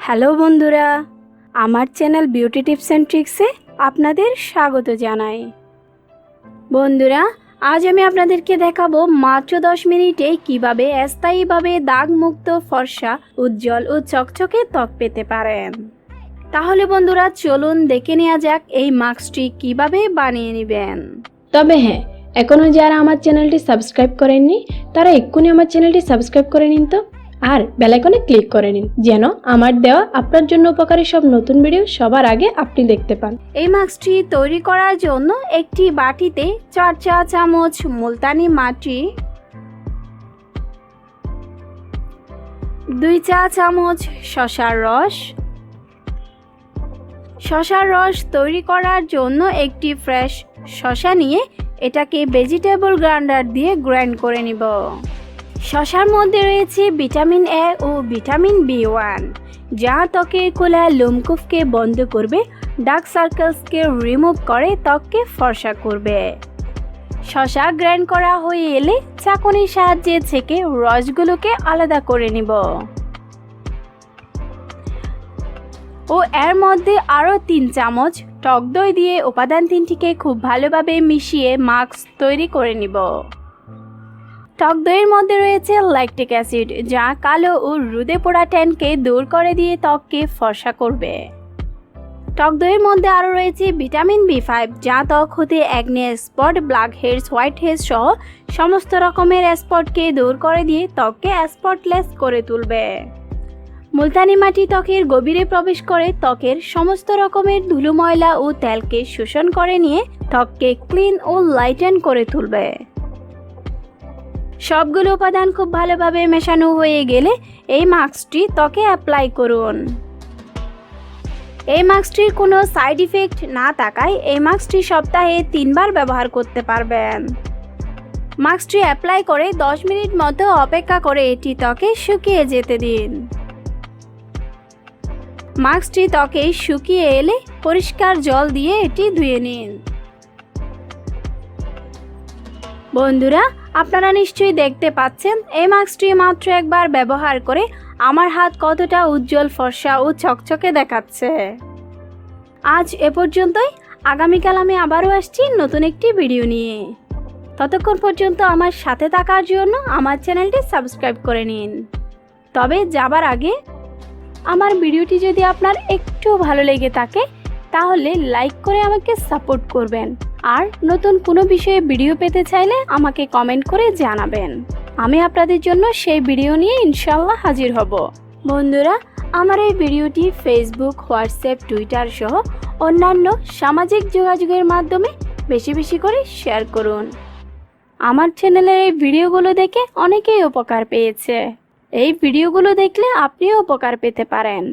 Hello বন্ধুরা, আমার channel beauty tips and ট্রিক্সে আপনাদের স্বাগত জানাই। বন্ধুরা, আজ আমি আপনাদেরকে দেখাবো মাত্র 10 মিনিটে কিভাবে স্থায়ীভাবে দাগমুক্ত ফর্সা উজ্জ্বল ও চকচকে ত্বক পেতে পারেন। তাহলে বন্ধুরা চলুন দেখে নেওয়া যাক এই মাস্কটি কিভাবে বানিয়ে নেবেন। তবে হ্যাঁ, এখনও যারা আমার চ্যানেলটি সাবস্ক্রাইব করেননি তারা এক্ষুনি আমার চ্যানেলটি সাবস্ক্রাইব করে নিন তো, আর বেল আইকনে ক্লিক করে নিন যেন আমার দেওয়া আপনার জন্য উপকারী সব নতুন ভিডিও সবার আগে আপনি দেখতে পান। এই মাস্কটি তৈরি করার জন্য একটি বাটিতে 4 চা চামচ মুলতানি মাটি, 2 চা চামচ শসার রস তৈরি করার জন্য একটি ফ্রেশ শসা নিয়ে এটাকে ভেজিটেবল গ্রাইন্ডার দিয়ে গ্রাইন্ড করে নিব। শসার মধ্যে রয়েছে ভিটামিন এ ও ভিটামিন বি1, যা ত্বকের খোলা লোমকূপকে বন্ধ করবে, ডার্ক সার্কেলসকে রিমুভ করে ত্বককে ফর্সা করবে। শসা গ্রাইন্ড করা হয়ে এলে চাকুনির সাহায্যে ছেঁকে রসগুলোকে আলাদা করে নিব ও এর মধ্যে আরও 3 চামচ টক দই দিয়ে উপাদান তিনটিকে খুব ভালোভাবে মিশিয়ে মাস্ক তৈরি করে নিব। টক দইয়ের মধ্যে রয়েছে ল্যাকটিক অ্যাসিড, যা কালো ও রোদে পোড়া ট্যানকে দূর করে দিয়ে ত্বককে ফর্সা করবে। টক দইয়ের মধ্যে আরও রয়েছে ভিটামিন বি5, যা ত্বক হতে acne, spot, blackheads, whiteheads সহ সমস্ত রকমের স্পটকে দূর করে দিয়ে ত্বককে স্পটলেস করে তুলবে। মুলতানি মাটি ত্বকের গভীরে প্রবেশ করে ত্বকের সমস্ত রকমের ধুলো, ময়লা ও তেলকে শোষণ করে নিয়ে ত্বককে ক্লিন ও লাইটেন করে তুলবে। সবগুলো উপাদান খুব ভালোভাবে মেশানো হয়ে গেলে এই মাস্কটি ত্বকে অ্যাপ্লাই করুন। এই মাস্কটির কোনো সাইড ইফেক্ট না থাকায় এই মাস্কটি সপ্তাহে 3 বার ব্যবহার করতে পারবেন। মাস্কটি অ্যাপ্লাই করে 10 মিনিট মতো অপেক্ষা করে এটি ত্বকে শুকিয়ে যেতে দিন। মাস্কটি ত্বকে শুকিয়ে এলে পরিষ্কার জল দিয়ে এটি ধুয়ে নিন। বন্ধুরা, আপনারা নিশ্চয়ই দেখতে পাচ্ছেন এই মাস্কটি মাত্র একবার ব্যবহার করে আমার হাত কতটা উজ্জ্বল, ফর্সা ও চকচকে দেখাচ্ছে। আজ এ পর্যন্তই। আগামীকাল আমি আবারও আসছি নতুন একটি ভিডিও নিয়ে। ততক্ষণ পর্যন্ত আমার সাথে থাকার জন্য আমার চ্যানেলটি সাবস্ক্রাইব করে নিন। তবে যাবার আগে আমার ভিডিওটি যদি আপনার একটু ভালো লেগে থাকে তাহলে লাইক করে আমাকে সাপোর্ট করবেন, আর নতুন কোনো বিষয়ে ভিডিও পেতে চাইলে আমাকে কমেন্ট করে জানাবেন। আমি আপনাদের জন্য সেই ভিডিও নিয়ে ইনশাল্লাহ হাজির হব। বন্ধুরা, আমার এই ভিডিওটি ফেসবুক, হোয়াটসঅ্যাপ, টুইটার সহ অন্যান্য সামাজিক যোগাযোগের মাধ্যমে বেশি বেশি করে শেয়ার করুন। আমার চ্যানেলের এই ভিডিওগুলো দেখে অনেকেই উপকার পেয়েছে। এই ভিডিওগুলো দেখলে আপনিও উপকার পেতে পারেন।